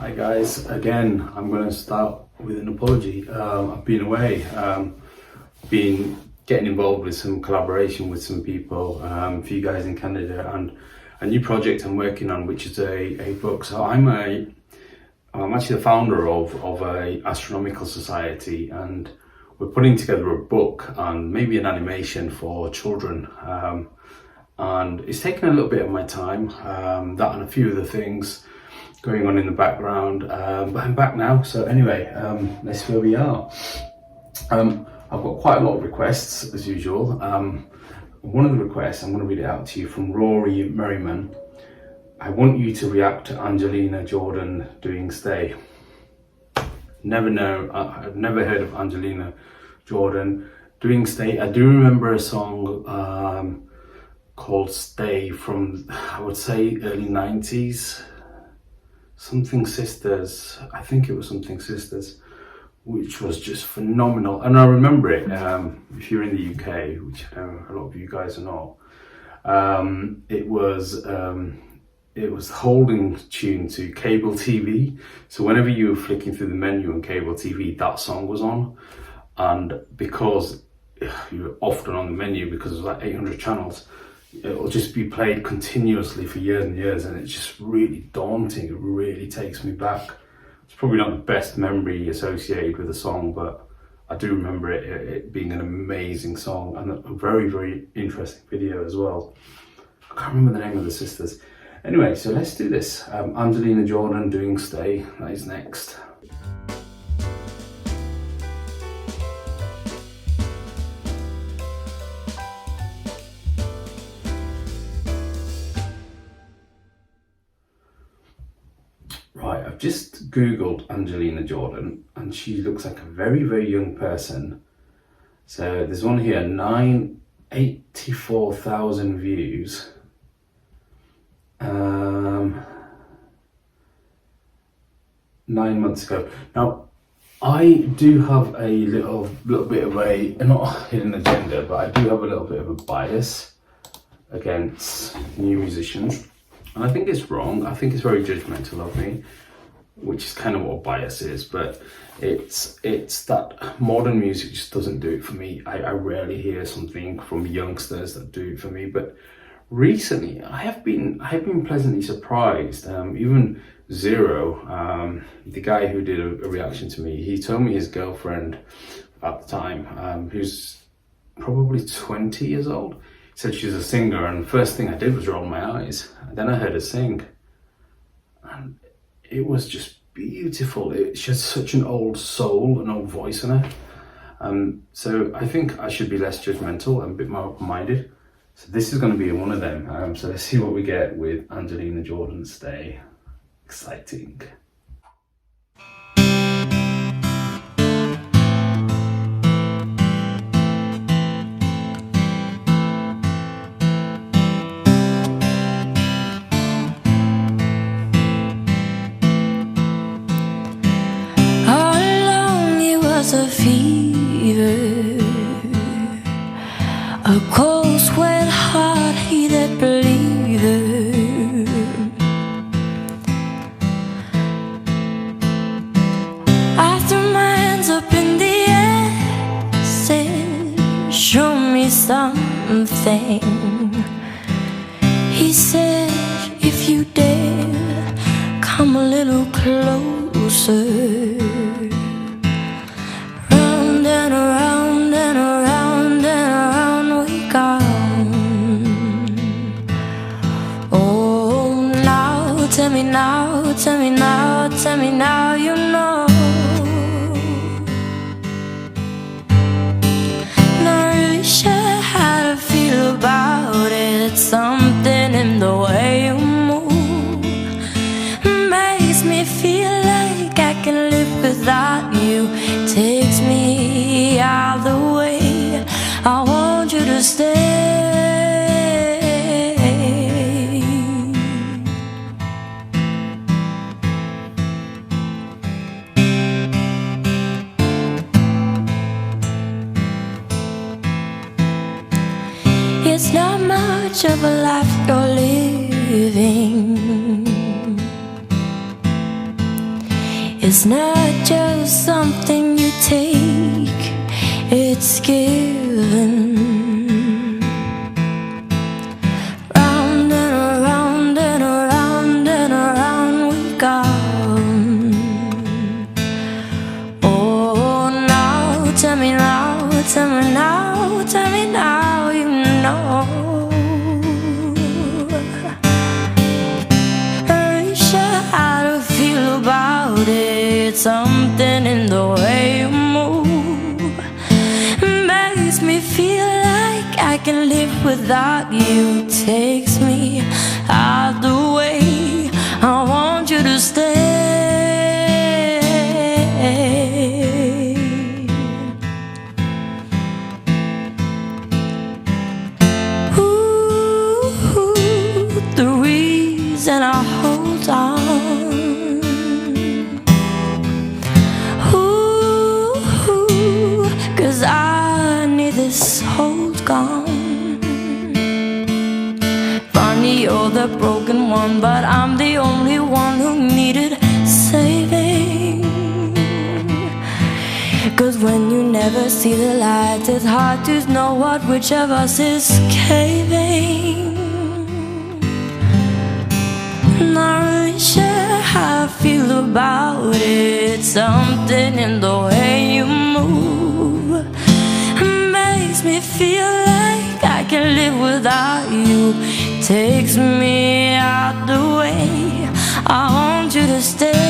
Hi guys, again, I'm going to start with an apology. I've been away, been getting involved with some collaboration with some people, a few guys in Canada, and a new project I'm working on, which is a book. So I'm actually the founder of a astronomical society, and we're putting together a book and maybe an animation for children. And it's taken a little bit of my time, that and a few other things going on in the background, but I'm back now. So anyway, let's see where we are. I've got quite a lot of requests as usual. One of the requests, I'm going to read it out to you, from Rory Merriman. I want you to react to Angelina Jordan doing Stay. I've never heard of Angelina Jordan doing Stay. I do remember a song called Stay from, I would say, early 90s. Something Sisters, I think it was Something Sisters, which was just phenomenal. And I remember it, if you're in the UK, which I know a lot of you guys are not, it was the holding tune to cable TV. So whenever you were flicking through the menu on cable TV, that song was on. And because you were often on the menu, because it was like 800 channels, it'll just be played continuously for years and years, and it's just really daunting. It really takes me back. It's probably not the best memory associated with the song, but I do remember it being an amazing song and a very, very interesting video as well. I can't remember the name of the sisters. Anyway, so let's do this. Angelina Jordan doing Stay, that is next. Right, I've just Googled Angelina Jordan and she looks like a very, very young person. So there's one here, 984,000 views. 9 months ago. Now, I do have a little bit of a, not a hidden agenda, but I do have a little bit of a bias against new musicians. And I think it's wrong. I think it's very judgmental of me, which is kind of what bias is, but it's that modern music just doesn't do it for me. I rarely hear something from youngsters that do it for me, but recently I have been pleasantly surprised. Even Zero, the guy who did a reaction to me, he told me his girlfriend at the time, who's probably 20 years old, said she's a singer, and the first thing I did was roll my eyes. And then I heard her sing, and it was just beautiful. She has such an old soul, an old voice in her. So I think I should be less judgmental and a bit more open-minded. So this is going to be one of them. So let's see what we get with Angelina Jordan Stay. Exciting. A fever, a cold, sweat, hard-heated believer. I threw my hands up in the air, said, show me something. He said, if you dare, come a little closer. And around and around and around we go. Oh, now, tell me now, tell me now, tell me now you know. Not really sure how to feel about it. Something in the way you move makes me feel like I can live without you. Takes me out the way. I want you to stay. It's not much of a life you're living. It's not just something you take, it's given. Round and around and around and around we go. Oh, now, tell me now, tell me now, tell me now, you know. Ain't sure how to feel about it. Something in the way you move makes me feel like I can live without you. Takes me out the way I want you to stay. The reason I hold on, cause I need this hold gone. Funny, you're the broken one, but I'm the only one who needed saving. Cause when you never see the light, it's hard to know which of us is caving. Not really sure how I feel about it. Something in the way you move makes me feel like I can live without you. Takes me out the way I want you to stay.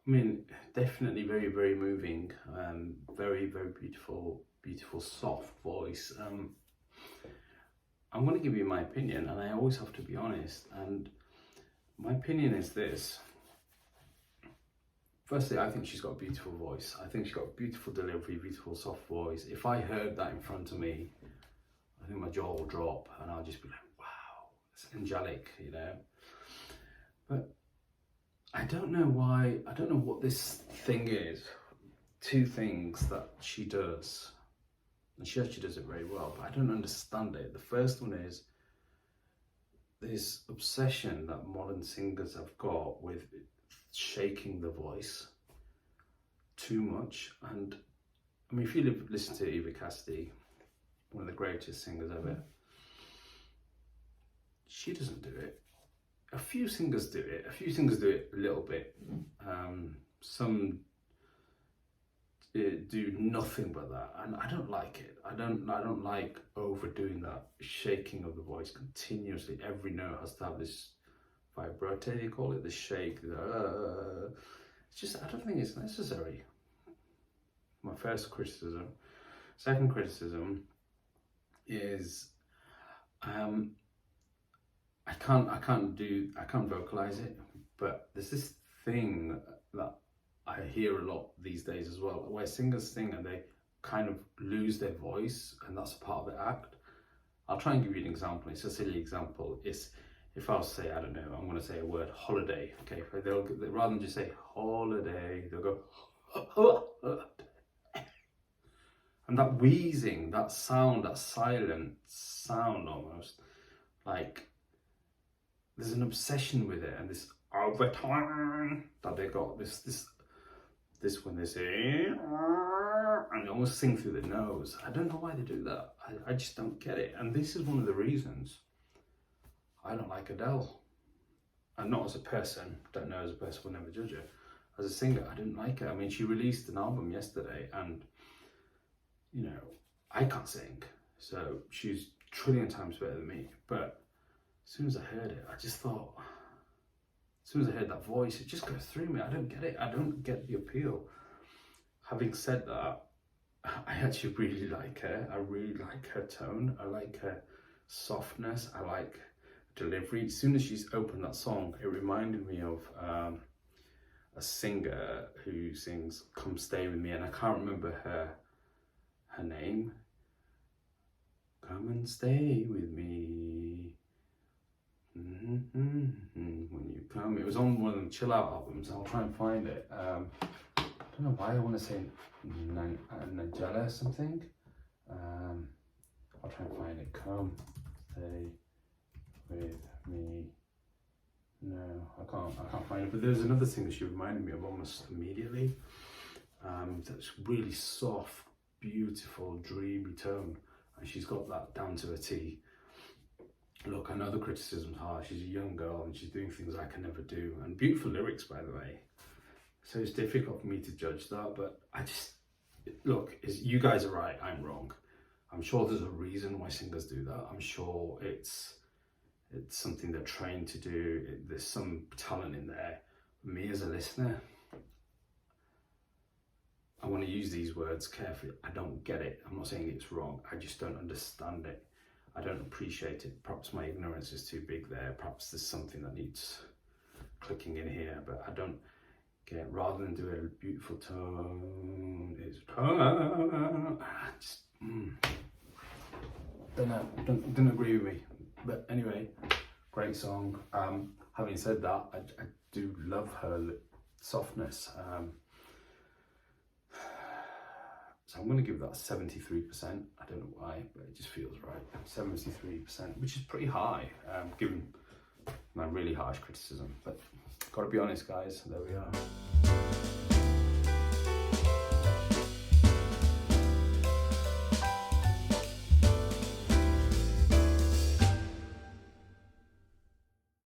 I mean, definitely very, very moving. Very, very beautiful, beautiful, soft voice. I'm going to give you my opinion, and I always have to be honest. And my opinion is this. Firstly, I think she's got a beautiful voice. I think she's got a beautiful delivery, beautiful, soft voice. If I heard that in front of me, I think my jaw will drop, and I'll just be like, wow, it's angelic, you know. But I don't know why, I don't know what this thing is. Two things that she does, and she actually does it very well, but I don't understand it. The first one is this obsession that modern singers have got with shaking the voice too much. And I mean, if you listen to Eva Cassidy, one of the greatest singers ever, she doesn't do it. A few singers do it. A few singers do it a little bit. Some do nothing but that, and I don't like it. I don't like overdoing that shaking of the voice continuously. Every note has to have this vibrato, they call it, the shake. It's just, I don't think it's necessary. My first criticism. Second criticism is I can't vocalize it, but there's this thing that I hear a lot these days as well, where singers sing and they kind of lose their voice, and that's part of the act. I'll try and give you an example. It's a silly example. It's if I'll say, I don't know, I'm going to say a word, holiday. Okay, they'll rather than just say holiday, they'll go and that wheezing, that sound, that silent sound almost, like there's an obsession with it, and this overtone that they got, this when they say, and they almost sing through the nose. I don't know why they do that. I just don't get it. And this is one of the reasons I don't like Adele. And not as a person, don't know as a person, will never judge her. As a singer, I didn't like her. I mean, she released an album yesterday, and you know, I can't sing, so she's a trillion times better than me. But as soon as I heard it, I just thought, as soon as I heard that voice, it just goes through me. I don't get it. I don't get the appeal. Having said that, I actually really like her. I really like her tone. I like her softness. I like delivery. As soon as she's opened that song, it reminded me of a singer who sings "Come Stay With Me," and I can't remember her her name. Come and stay with me. When you come. It was on one of them chill out albums. I'll try and find it. I don't know why I want to say Nigella or something. I'll try and find it. Come stay with me. No, I can't find it. But there's another thing that she reminded me of almost immediately. That's really soft, beautiful, dreamy tone, and she's got that down to a T. Look, I know the criticism's hard. She's a young girl and she's doing things I can never do, and beautiful lyrics, by the way. So it's difficult for me to judge that, but I just look. You guys are right. I'm wrong. I'm sure there's a reason why singers do that. I'm sure it's something they're trained to do. There's some talent in there. Me as a listener, I want to use these words carefully. I don't get it. I'm not saying it's wrong. I just don't understand it. I don't appreciate it. Perhaps my ignorance is too big there. Perhaps there's something that needs clicking in here, but I don't get, rather than do a beautiful tone, it's just, don't know, don't agree with me. But anyway, great song. Having said that, I do love her softness. So I'm going to give that 73%. I don't know why, but it just feels right. 73%, which is pretty high, given my really harsh criticism. But got to be honest, guys, there we are.